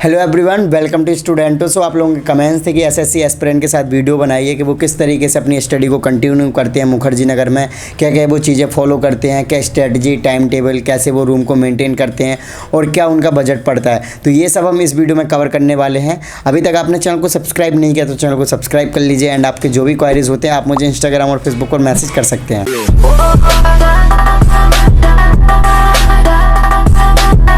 Hello everyone, welcome to स्टूडेंटो। So आप लोगों के कमेंट्स थे कि एसएससी एस्पिरेंट के साथ वीडियो बनाइए कि वो किस तरीके से अपनी स्टडी को कंटिन्यू करते हैं मुखर्जी नगर में, क्या क्या वो चीज़ें फॉलो करते हैं, क्या स्ट्रेटजी, टाइम टेबल, कैसे वो रूम को मेंटेन करते हैं और क्या उनका बजट पड़ता है। तो ये सब हम इस वीडियो में कवर करने वाले हैं। अभी तक आपने चैनल को सब्सक्राइब नहीं किया तो चैनल को सब्सक्राइब कर लीजिए एंड आपके जो भी क्वायरीज होते हैं आप मुझे इंस्टाग्राम और फेसबुक पर मैसेज कर सकते हैं।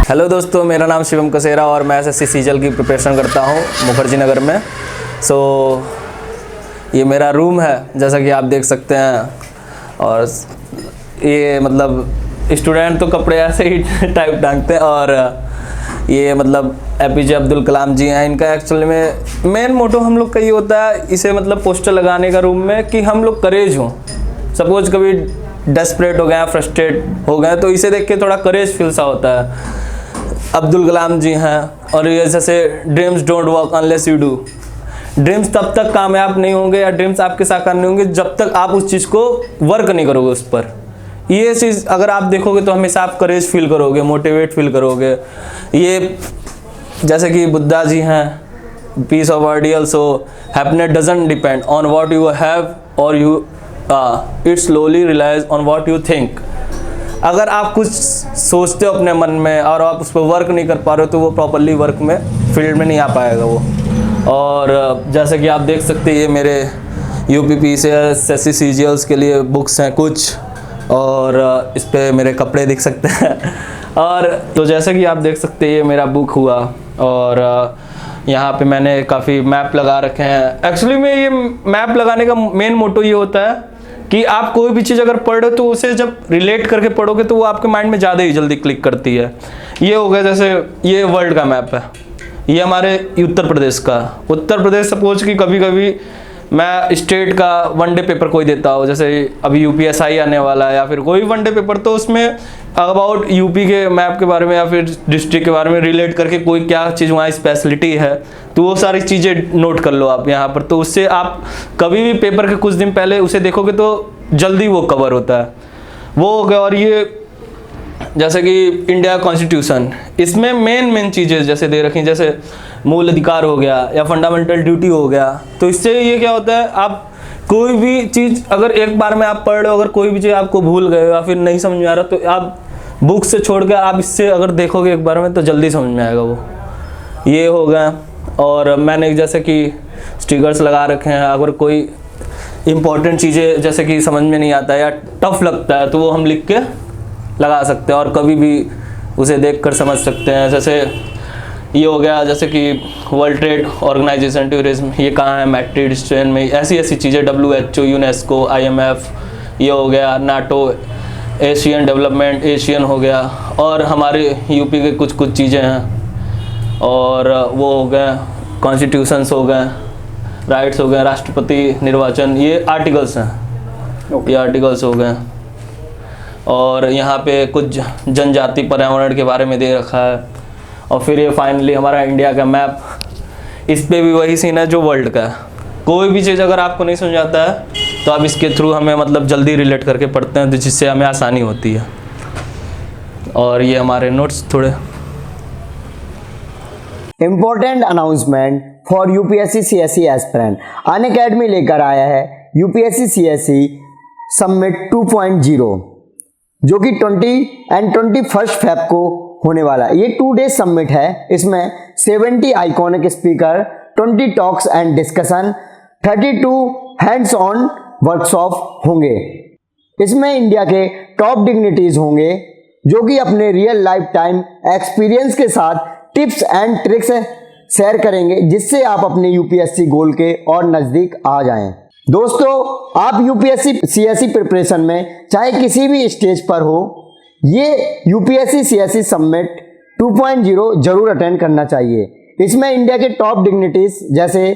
हेलो दोस्तों, मेरा नाम शिवम कसेरा और मैं एसएससी सीजल की प्रिपरेशन करता हूँ मुखर्जी नगर में। ये मेरा रूम है जैसा कि आप देख सकते हैं। और ये मतलब स्टूडेंट तो कपड़े ऐसे ही टाइप टांगते हैं। और ये मतलब एपीजे अब्दुल कलाम जी हैं। इनका एक्चुअली में मेन मोटो हम लोग का ये होता है, इसे मतलब पोस्टर लगाने का रूम में कि हम लोग करेज हों। सपोज कभी डेस्परेट हो गए, फ्रस्ट्रेट हो गए तो इसे देख के थोड़ा करेज फील सा होता है। अब्दुल कलाम जी हैं। और ये जैसे dreams don't work unless you do. Dreams तब तक कामयाब नहीं होंगे या ड्रीम्स आपके साकार नहीं होंगे जब तक आप उस चीज़ को वर्क नहीं करोगे उस पर। ये चीज़ अगर आप देखोगे तो हमेशा आप करेज फील करोगे, मोटिवेट फील करोगे। ये जैसे कि बुद्धा जी हैं, peace of ideal. So happiness doesn't depend on what you have or you it solely relies on what you think. अगर आप कुछ सोचते हो अपने मन में और आप उस पर वर्क नहीं कर पा रहे हो तो वो प्रॉपरली वर्क में फील्ड में नहीं आ पाएगा वो। और जैसे कि आप देख सकते हैं ये मेरे यूपीपी से एसएससी सीजीएल्स के लिए बुक्स हैं कुछ, और इस पे मेरे कपड़े दिख सकते हैं। और तो जैसे कि आप देख सकते हैं ये मेरा बुक हुआ। और यहाँ पे मैंने काफ़ी मैप लगा रखे हैं। एक्चुअली में ये मैप लगाने का मेन मोटो ये होता है कि आप कोई भी चीज़ अगर पढ़ रहे हो तो उसे जब रिलेट करके पढ़ोगे तो वो आपके माइंड में ज़्यादा ही जल्दी क्लिक करती है। ये हो गया जैसे ये वर्ल्ड का मैप है, ये हमारे उत्तर प्रदेश का। उत्तर प्रदेश सपोज कि कभी कभी मैं स्टेट का वनडे पेपर कोई देता हूँ, जैसे अभी यूपीएसआई आने वाला है या फिर कोई वनडे पेपर, तो उसमें अबाउट यूपी के मैप के बारे में या फिर डिस्ट्रिक्ट के बारे में रिलेट करके कोई क्या चीज़ वहाँ स्पेशलिटी है तो वो सारी चीज़ें नोट कर लो आप यहाँ पर। तो उससे आप कभी भी पेपर के कुछ दिन पहले उसे देखोगे तो जल्दी वो कवर होता है। वो हो गया। और ये जैसे कि इंडिया कॉन्स्टिट्यूशन, इसमें मेन चीज़ें जैसे दे रखी, जैसे मूल अधिकार हो गया या फंडामेंटल ड्यूटी हो गया। तो इससे ये क्या होता है, आप कोई भी चीज़ अगर एक बार में आप पढ़ रहे हो, अगर कोई भी चीज़ आपको भूल गए या फिर नहीं समझ में आ रहा तो आप बुक से छोड़ के आप इससे अगर देखोगे एक बार में तो जल्दी समझ में आएगा वो। ये हो गया। और मैंने जैसे कि स्टिकर्स लगा रखे हैं, अगर कोई इम्पोर्टेंट चीज़ें जैसे कि समझ में नहीं आता है या टफ लगता है तो वो हम लिख के लगा सकते हैं और कभी भी उसे देखकर समझ सकते हैं। जैसे ये हो गया जैसे कि वर्ल्ड ट्रेड ऑर्गेनाइजेशन टूरिज्म, ये कहाँ है, मैड्रिड स्पेन में, ऐसी चीज़ें, WHO, यूनेस्को, IMF, ये हो गया नाटो, एशियन डेवलपमेंट, एशियन हो गया। और हमारे यूपी के कुछ चीज़ें हैं। और वो हो गए कॉन्स्टिट्यूशंस हो गए, राइट्स हो गए, राष्ट्रपति निर्वाचन, ये आर्टिकल्स हैं। ये आर्टिकल्स हो गए। और यहाँ पे कुछ जनजाति पर्यावरण के बारे में दे रखा है। और फिर ये फाइनली हमारा इंडिया का मैप, इस पे भी वही सीन है जो वर्ल्ड का है। कोई भी चीज़ अगर आपको नहीं समझ आता है तो आप इसके थ्रू हमें मतलब जल्दी रिलेट करके पढ़ते हैं तो जिससे हमें आसानी होती है। और ये हमारे नोट्स थोड़े important announcement for UPSC CSC aspirant. Unacademy लेकर आया है यूपीएससी सीएससी समिट 2.0 जो कि 20 और 21 फेब को होने वाला है। ये 2 डे समिट है। इसमें 70 iconic speaker, 20 talks and discussion, 32 hands on workshop होंगे। इसमें इंडिया के टॉप डिग्निटीज होंगे जो कि अपने रियल लाइफ टाइम एक्सपीरियंस के साथ टिप्स एंड ट्रिक्स शेयर करेंगे जिससे आप अपने यूपीएससी गोल के और नजदीक आ जाएं। दोस्तों, आप यूपीएससी सीएससी प्रिपरेशन में चाहे किसी भी स्टेज पर हो, ये यूपीएससी सीएससी समिट 2.0 जरूर अटेंड करना चाहिए। इसमें इंडिया के टॉप डिग्निटीज जैसे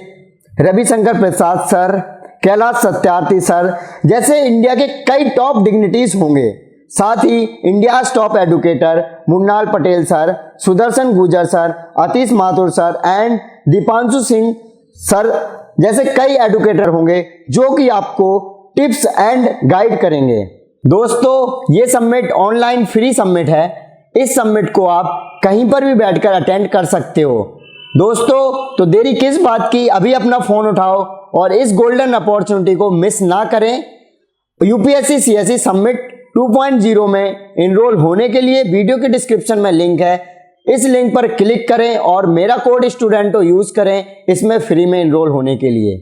रविशंकर प्रसाद सर, कैलाश सत्यार्थी सर जैसे इंडिया के कई टॉप डिग्निटीज होंगे। साथ ही India top educator Munnal Patel sir, Sudarshan Gujar sir, Atish Mathur sir and Deepanshu Singh sir जैसे कई एडुकेटर होंगे जो कि आपको टिप्स एंड गाइड करेंगे। दोस्तों, ये समिट ऑनलाइन फ्री समिट है। इस समिट को आप कहीं पर भी बैठकर अटेंड कर सकते हो। दोस्तों तो देरी किस बात की, अभी अपना फोन उठाओ और इस गोल्डन अपॉर्चुनिटी को मिस ना करें। यूपीएससी सीएसई सबमिट 2.0 में इनरोल होने के लिए वीडियो के डिस्क्रिप्शन में लिंक है, इस लिंक पर क्लिक करें और मेरा कोड स्टूडेंटो यूज करें इसमें फ्री में इनरोल होने के लिए।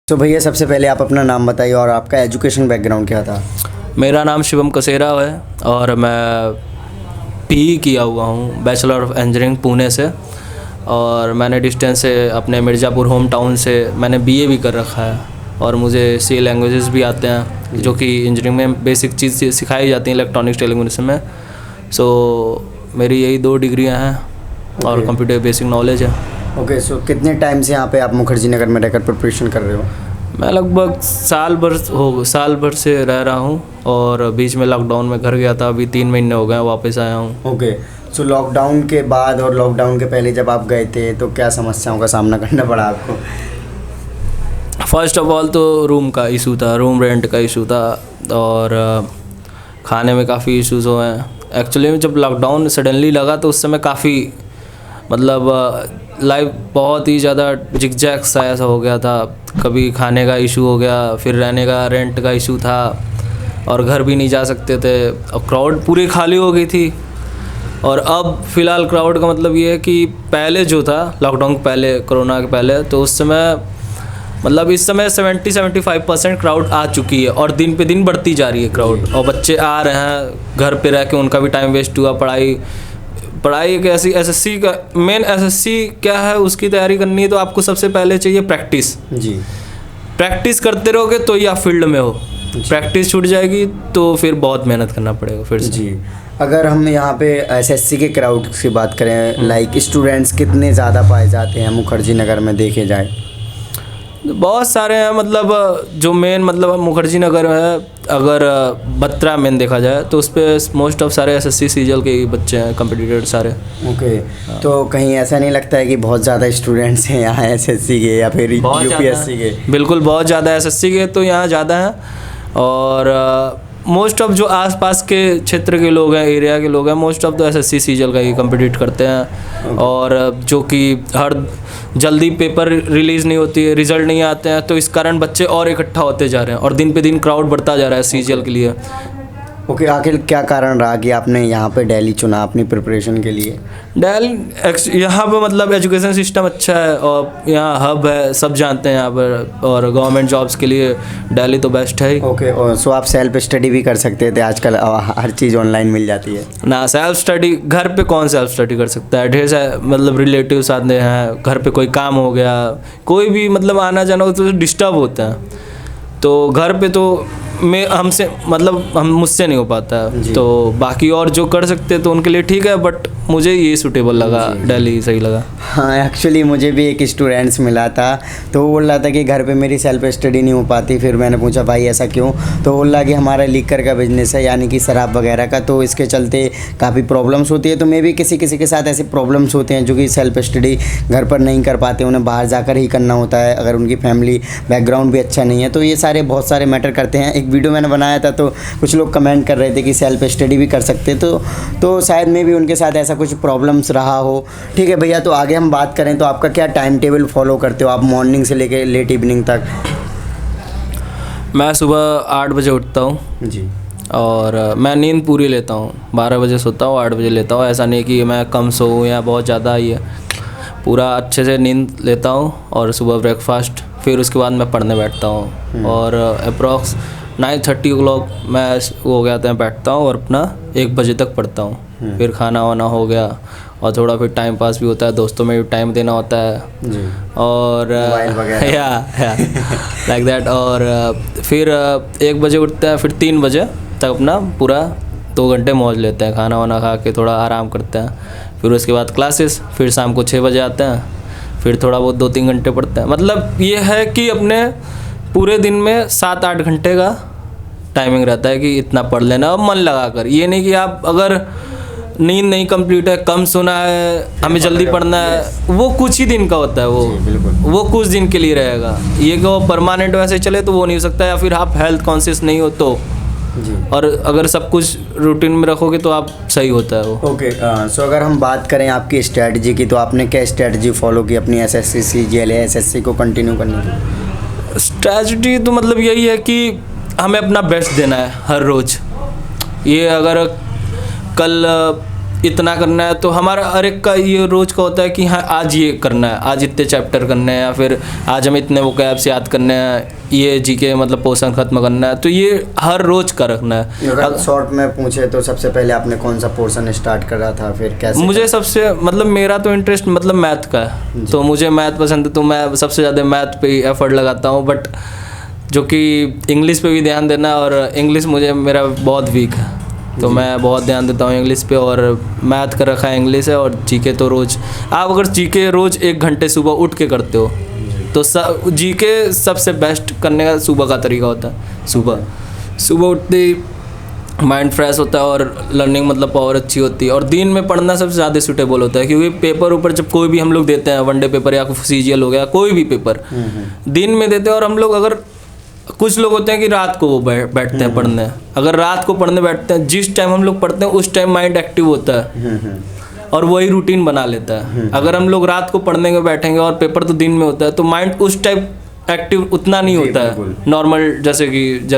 तो भैया सबसे पहले आप अपना नाम बताइए और आपका एजुकेशन बैकग्राउंड क्या था। मेरा नाम शिवम कसेरा है और मैं पीई किया हुआ हूँ, बैचलर ऑफ इंजीनियरिंग पुणे से, और मैंने डिस्टेंस से अपने मिर्ज़ापुर होम टाउन से मैंने बीए भी कर रखा है और मुझे सी लैंग्वेजेस भी आते हैं जो कि इंजीनियरिंग में बेसिक चीज़ सिखाई जाती हैं इलेक्ट्रॉनिक्स टेलीकम्युनिकेशन में। सो मेरी यही 2 डिग्रियां हैं और कंप्यूटर बेसिक नॉलेज है। ओके, सो कितने टाइम से यहाँ पे आप मुखर्जी नगर में रहकर प्रिपरेशन कर रहे हो। मैं लगभग साल भर से रह रहा हूँ और बीच में लॉकडाउन में घर गया था, अभी 3 महीने हो गए वापस आया हूँ। ओके, सो लॉकडाउन के बाद और लॉकडाउन के पहले जब आप गए थे तो क्या समस्याओं का सामना करना पड़ा आपको। फर्स्ट ऑफ ऑल तो रूम का इशू था, रूम रेंट का इशू था और खाने में काफ़ी इश्यूज़ हुए हैं। एक्चुअली में जब लॉकडाउन सडनली लगा तो उस समय काफ़ी मतलब लाइफ बहुत ही ज़्यादा जिगजैग सा ऐसा हो गया था। कभी खाने का इशू हो गया, फिर रहने का रेंट का इशू था और घर भी नहीं जा सकते थे और क्राउड पूरी खाली हो गई थी। और अब फ़िलहाल क्राउड का मतलब ये है कि पहले जो था लॉकडाउन के पहले, कोरोना के पहले, तो उस समय मतलब इस समय 70-75% क्राउड आ चुकी है और दिन पे दिन बढ़ती जा रही है क्राउड। और बच्चे आ रहे हैं घर पे रह के, उनका भी टाइम वेस्ट हुआ। पढ़ाई एक ऐसी एसएससी का मेन एसएससी क्या है, उसकी तैयारी करनी है तो आपको सबसे पहले चाहिए प्रैक्टिस। जी, प्रैक्टिस करते रहोगे तो ही आप फील्ड में हो। प्रैक्टिस छूट जाएगी तो फिर बहुत मेहनत करना पड़ेगा फिर से। जी, अगर हम यहाँ पे एसएससी के क्राउड की बात करें, लाइक स्टूडेंट्स कितने ज़्यादा पाए जाते हैं मुखर्जी नगर में देखे जाए। बहुत सारे हैं, मतलब जो मेन मतलब मुखर्जी नगर है, अगर बत्रा मेन देखा जाए तो उस पर मोस्ट ऑफ सारे एसएससी सीजीएल के ही बच्चे हैं, कम्पिटिटर सारे। ओके, तो कहीं ऐसा नहीं लगता है कि बहुत ज़्यादा स्टूडेंट्स हैं यहाँ एसएससी के या फिर यूपीएससी के। बिल्कुल, बहुत ज़्यादा एसएससी के तो यहाँ ज़्यादा हैं और मोस्ट ऑफ जो आसपास के क्षेत्र के लोग हैं, एरिया के लोग हैं, मोस्ट ऑफ तो एसएससी सीजीएल का ही कम्पिटिट करते हैं। और जो कि हर जल्दी पेपर रिलीज़ नहीं होती है, रिज़ल्ट नहीं आते हैं, तो इस कारण बच्चे और इकट्ठा होते जा रहे हैं और दिन पे दिन क्राउड बढ़ता जा रहा है सीजीएल के लिए। ओके, आखिर क्या कारण रहा कि आपने यहाँ पे दिल्ली चुना अपनी प्रिपरेशन के लिए। दिल्ली यहाँ पे मतलब एजुकेशन सिस्टम अच्छा है और यहाँ हब है, सब जानते हैं यहाँ पर, और गवर्नमेंट जॉब्स के लिए दिल्ली तो बेस्ट है ही। ओके, और सो आप सेल्फ स्टडी भी कर सकते थे, आजकल हर चीज़ ऑनलाइन मिल जाती है ना। सेल्फ स्टडी घर पे कौन सेल्फ स्टडी कर सकता है, ढेर सारे मतलब रिलेटिव्स आते हैं, घर पे कोई काम हो गया, कोई भी मतलब आना जाना हो तो डिस्टर्ब होता है, तो घर पे तो हम मुझसे नहीं हो पाता है। तो बाकी और जो कर सकते तो उनके लिए ठीक है, बट मुझे ये सूटेबल लगा, दिल्ली सही लगा। हाँ, एक्चुअली मुझे भी एक स्टूडेंट्स मिला था तो वो बोल रहा था कि घर पे मेरी सेल्फ स्टडी नहीं हो पाती। फिर मैंने पूछा भाई ऐसा क्यों, तो बोल रहा कि हमारा लीकर का बिजनेस है, यानी कि शराब वगैरह का, तो इसके चलते काफ़ी प्रॉब्लम्स होती है। तो मैं भी किसी के साथ ऐसे प्रॉब्लम्स होते हैं जो कि सेल्फ स्टडी घर पर नहीं कर पाते, उन्हें बाहर जाकर ही करना होता है, अगर उनकी फैमिली बैकग्राउंड भी अच्छा नहीं है। तो ये सारे बहुत सारे मैटर करते हैं। एक वीडियो मैंने बनाया था तो कुछ लोग कमेंट कर रहे थे कि सेल्फ स्टडी भी कर सकते, तो शायद मैं भी उनके साथ ऐसा कुछ प्रॉब्लम्स रहा हो। ठीक है भैया, तो आगे हम बात करें तो आपका क्या टाइम टेबल फॉलो करते हो आप मॉर्निंग से लेके लेट इवनिंग तक। मैं सुबह 8 बजे उठता हूँ जी, और मैं नींद पूरी लेता हूँ, 12 बजे सोता हूँ, 8 बजे लेता हूँ। ऐसा नहीं कि मैं कम सोऊँ या बहुत ज़्यादा ही है, पूरा अच्छे से नींद लेता हूँ। और सुबह ब्रेकफास्ट, फिर उसके बाद मैं पढ़ने बैठता हूँ और अप्रॉक्स 9:30 मैं हो गया था बैठता हूँ और अपना 1 बजे तक पढ़ता हूँ। फिर खाना वाना हो गया और थोड़ा फिर टाइम पास भी होता है, दोस्तों में भी टाइम देना होता है और या लाइक दैट। और फिर 1 बजे उठते हैं, फिर 3 बजे तक अपना पूरा 2 घंटे मौज लेते हैं, खाना वाना खा के थोड़ा आराम करते हैं। फिर उसके बाद क्लासेस, फिर शाम को 6 बजे आते हैं, फिर थोड़ा बहुत 2-3 घंटे पढ़ते हैं। मतलब ये है कि अपने पूरे दिन में 7-8 घंटे का टाइमिंग रहता है कि इतना पढ़ लेना और मन लगा कर। ये नहीं कि आप अगर नींद नहीं कंप्लीट है, कम सोना है, हमें जल्दी पढ़ना है, वो कुछ ही दिन का होता है, वो कुछ दिन के लिए रहेगा। ये कि वो परमानेंट वैसे चले तो वो नहीं हो सकता, या फिर आप हेल्थ कॉन्शियस नहीं हो तो जी। और अगर सब कुछ रूटीन में रखोगे तो आप सही होता है वो। ओके, सो अगर हम बात करें आपकी स्ट्रेटजी की, तो आपने क्या स्ट्रेटजी फॉलो की अपनी एसएससी सीजीएल एसएससी को कंटिन्यू करने की? स्ट्रैटेजी तो मतलब यही है कि हमें अपना बेस्ट देना है हर रोज़। ये अगर कल इतना करना है तो हमारा हर एक का ये रोज़ का होता है कि हाँ आज ये करना है, आज इतने चैप्टर करने हैं, या फिर आज हमें इतने वोकैब्स याद करने हैं, ये जीके मतलब पोर्शन ख़त्म करना है, तो ये हर रोज़ का रखना है। अगर शॉर्ट में पूछे तो सबसे पहले आपने कौन सा पोर्शन स्टार्ट कर रहा था, फिर कैसे? मुझे सबसे मतलब मेरा तो इंटरेस्ट मतलब मैथ का है, तो मुझे मैथ पसंद है, तो मैं सबसे ज़्यादा मैथ पे ही एफर्ट लगाता हूँ। बट जो कि इंग्लिश पे भी ध्यान देना, और इंग्लिश मुझे मेरा बहुत वीक है, तो मैं बहुत ध्यान देता हूँ इंग्लिश पे, और मैथ का रखा है इंग्लिश है, और जीके तो रोज़ आप अगर जीके रोज़ 1 घंटे सुबह उठ के करते हो तो जीके सबसे बेस्ट करने का सुबह का तरीका होता है। सुबह उठते ही माइंड फ्रेश होता है और लर्निंग मतलब पावर अच्छी होती है, और दिन में पढ़ना सबसे ज़्यादा सूटेबल होता है, क्योंकि पेपर ऊपर जब कोई भी हम लोग देते हैं, वनडे पेपर या सीजीएल हो गया, कोई भी पेपर दिन में देते हैं, और हम लोग अगर कुछ लोग होते हैं कि रात को वो बैठते हैं पढ़ने, अगर रात को पढ़ने बैठते हैं, जिस टाइम हम लोग पढ़ते हैं उस टाइम माइंड एक्टिव होता है और वही रूटीन बना लेता है। अगर हम लोग रात को पढ़ने में बैठेंगे और पेपर तो दिन में होता है, तो माइंड उस टाइम एक्टिव उतना नहीं होता है नॉर्मल जैसे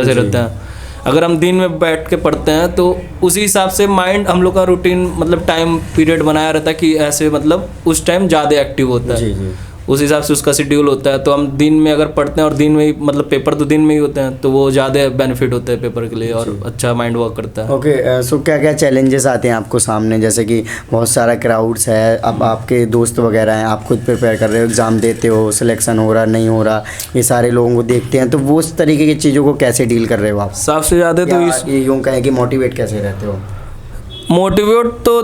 रहता है। अगर हम दिन में बैठ के पढ़ते हैं तो उसी हिसाब से माइंड हम लोग का रूटीन मतलब टाइम पीरियड बनाया रहता है कि ऐसे मतलब उस टाइम ज़्यादा एक्टिव होता है, उस हिसाब से उसका शेड्यूल होता है। तो हम दिन में अगर पढ़ते हैं और दिन में ही मतलब पेपर तो दिन में ही होते हैं, तो वो ज़्यादा बेनिफिट होता है पेपर के लिए, और अच्छा माइंड वर्क करता है। ओके, सो क्या क्या चैलेंजेस आते हैं आपको सामने? जैसे कि बहुत सारा क्राउड्स है, अब आपके दोस्त वगैरह हैं, आप खुद प्रिपेयर कर रहे हो, एग्ज़ाम देते हो, सिलेक्शन हो रहा नहीं हो रहा, ये सारे लोगों को देखते हैं, तो वो उस तरीके की चीज़ों को कैसे डील कर रहे हो आप? सबसे ज़्यादा तो ये यूँ कहें कि मोटिवेट कैसे रहते हो? मोटिवेट तो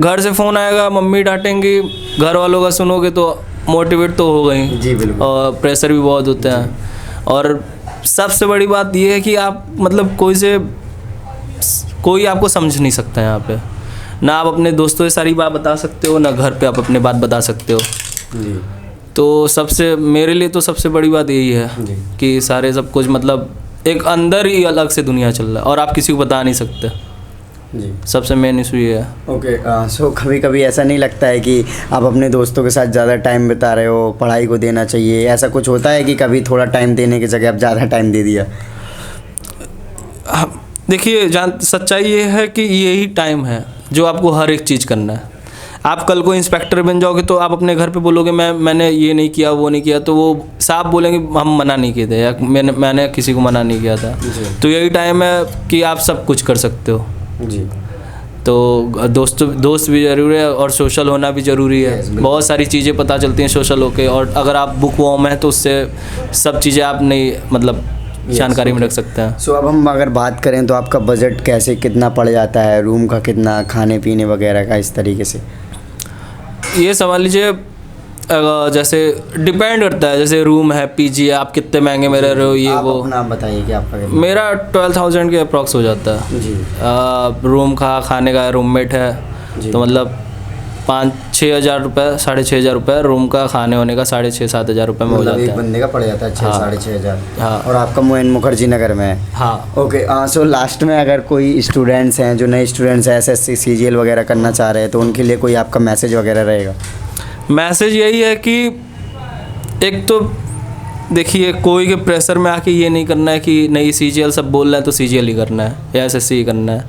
घर से फ़ोन आएगा, मम्मी डांटेंगी, घर वालों का सुनोगे तो मोटिवेट तो हो गई जी बिल्कुल। और प्रेशर भी बहुत होते हैं। और सबसे बड़ी बात ये है कि आप मतलब कोई आपको समझ नहीं सकता है यहाँ पे, ना आप अपने दोस्तों से सारी बात बता सकते हो, ना घर पे आप अपने बात बता सकते हो जी। तो सबसे मेरे लिए तो सबसे बड़ी बात यही है कि सारे सब कुछ मतलब एक अंदर ही अलग से दुनिया चल रहा है और आप किसी को बता नहीं सकते जी। सबसे मेन इशू ये है। ओके, सो कभी कभी ऐसा नहीं लगता है कि आप अपने दोस्तों के साथ ज़्यादा टाइम बिता रहे हो, पढ़ाई को देना चाहिए, ऐसा कुछ होता है कि कभी थोड़ा टाइम देने की जगह आप ज़्यादा टाइम दे दिया? देखिए सच्चाई ये है कि यही टाइम है जो आपको हर एक चीज़ करना है। आप कल को इंस्पेक्टर बन जाओगे तो आप अपने घर पे बोलोगे मैंने ये नहीं किया वो नहीं किया, तो वो साहब बोलेंगे हम मना नहीं किए थे या मैंने किसी को मना नहीं किया था। तो यही टाइम है कि आप सब कुछ कर सकते हो जी। तो दोस्त भी ज़रूरी है और सोशल होना भी ज़रूरी है। बहुत सारी चीज़ें पता चलती हैं सोशल होके, और अगर आप बुक वॉर्म हैं तो उससे सब चीज़ें आप नहीं मतलब जानकारी में रख सकते हैं। सो अब हम अगर बात करें तो आपका बजट कैसे कितना पड़ जाता है, रूम का कितना, खाने पीने वगैरह का, इस तरीके से? ये समझ लीजिए जैसे डिपेंड करता है, जैसे रूम है पीजी है, आप कितने महंगे में रह रहे हो ये आप वो। नाम बताइए कि आपका कितना? मेरा 12,000 के अप्रॉक्स हो जाता है जी। रूम का, खाने का, रूममेट है तो मतलब 5-6 हज़ार रुपये, 6,500 रुपये रूम का, खाने होने का 6,500-7 हज़ार रुपये में हो जाता है। एक बंदे का पड़ जाता है 6,500 हाँ। और आपका मोइन मुखर्जी नगर में है? हाँ। ओके, सो लास्ट में अगर कोई स्टूडेंट्स हैं जो नए स्टूडेंट्स हैं एसएससी सीजीएल वगैरह करना चाह रहे हैं, तो उनके लिए कोई आपका मैसेज वगैरह रहेगा? मैसेज यही है कि एक तो देखिए कोई के प्रेशर में आके ये नहीं करना है कि नहीं सीजीएल सब बोल रहे हैं तो सीजीएल ही करना है या एसएससी ही करना है,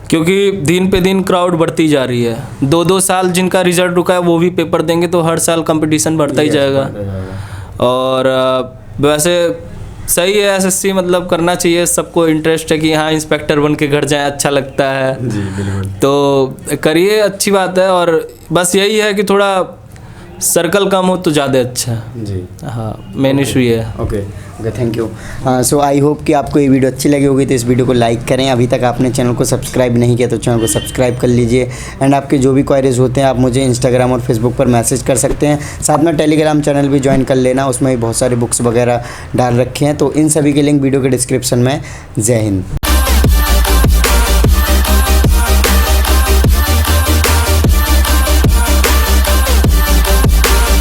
क्योंकि दिन पे दिन क्राउड बढ़ती जा रही है। 2-2 साल जिनका रिजल्ट रुका है वो भी पेपर देंगे तो हर साल कंपटीशन बढ़ता ही जाएगा। और वैसे सही है एसएससी मतलब करना चाहिए, सबको इंटरेस्ट है कि हाँ इंस्पेक्टर बन के घर जाए, अच्छा लगता है जी बिल्कुल। तो करिए, अच्छी बात है। और बस यही है कि थोड़ा सर्कल कम हो तो ज़्यादा अच्छा है जी। हाँ, मेन इशू ये है। Okay okay, thank you. So I hope कि आपको ये वीडियो अच्छी लगी होगी, तो इस वीडियो को लाइक करें। अभी तक आपने चैनल को सब्सक्राइब नहीं किया तो चैनल को सब्सक्राइब कर लीजिए। एंड आपके जो भी क्वारीज होते हैं आप मुझे इंस्टाग्राम और फेसबुक पर मैसेज कर सकते हैं। साथ में टेलीग्राम चैनल भी ज्वाइन कर लेना, उसमें भी बहुत सारे बुक्स वगैरह डाल रखे हैं। तो इन सभी के लिंक वीडियो के डिस्क्रिप्शन में। जय हिंद।